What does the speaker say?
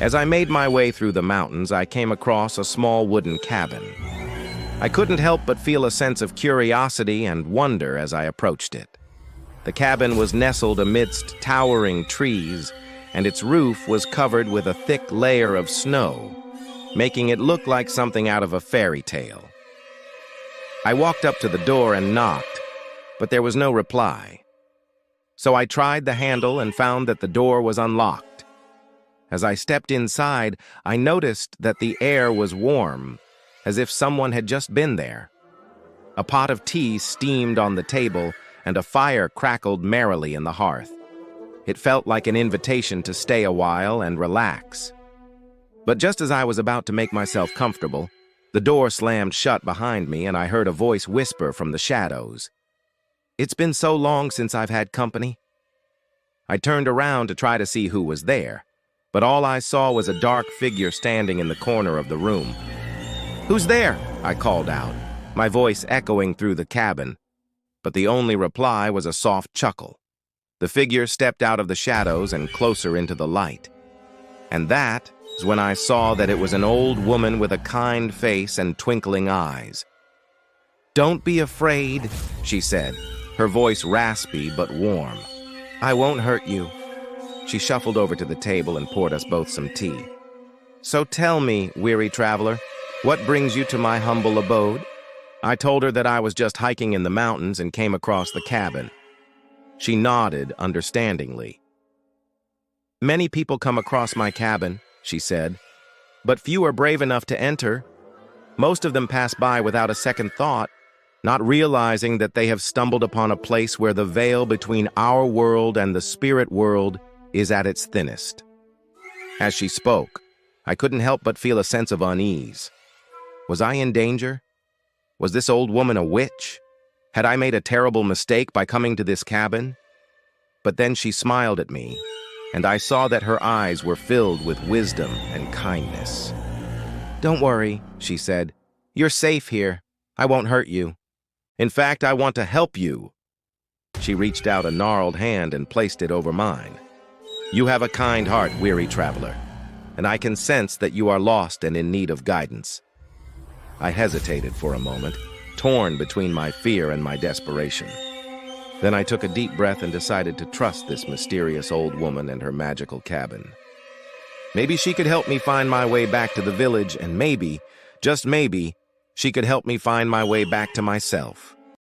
As I made my way through the mountains, I came across a small wooden cabin. I couldn't help but feel a sense of curiosity and wonder as I approached it. The cabin was nestled amidst towering trees, and its roof was covered with a thick layer of snow, making it look like something out of a fairy tale. I walked up to the door and knocked, but there was no reply. So I tried the handle and found that the door was unlocked. As I stepped inside, I noticed that the air was warm, as if someone had just been there. A pot of tea steamed on the table, and a fire crackled merrily in the hearth. It felt like an invitation to stay a while and relax. But just as I was about to make myself comfortable, the door slammed shut behind me and I heard a voice whisper from the shadows. "It's been so long since I've had company." I turned around to try to see who was there, but all I saw was a dark figure standing in the corner of the room. "Who's there?" I called out, my voice echoing through the cabin. But the only reply was a soft chuckle. The figure stepped out of the shadows and closer into the light. And that is when I saw that it was an old woman with a kind face and twinkling eyes. "Don't be afraid," she said, her voice raspy but warm. "I won't hurt you." She shuffled over to the table and poured us both some tea. "So tell me, weary traveler, what brings you to my humble abode?" I told her that I was just hiking in the mountains and came across the cabin. She nodded understandingly. "Many people come across my cabin," she said, "but few are brave enough to enter. Most of them pass by without a second thought, not realizing that they have stumbled upon a place where the veil between our world and the spirit world is at its thinnest." As she spoke, I couldn't help but feel a sense of unease. Was I in danger? Was this old woman a witch? Had I made a terrible mistake by coming to this cabin? But then she smiled at me, and I saw that her eyes were filled with wisdom and kindness. "Don't worry," she said. "You're safe here. I won't hurt you. In fact, I want to help you." She reached out a gnarled hand and placed it over mine. "You have a kind heart, weary traveler, and I can sense that you are lost and in need of guidance." I hesitated for a moment, torn between my fear and my desperation. Then I took a deep breath and decided to trust this mysterious old woman and her magical cabin. Maybe she could help me find my way back to the village, and maybe, just maybe, she could help me find my way back to myself.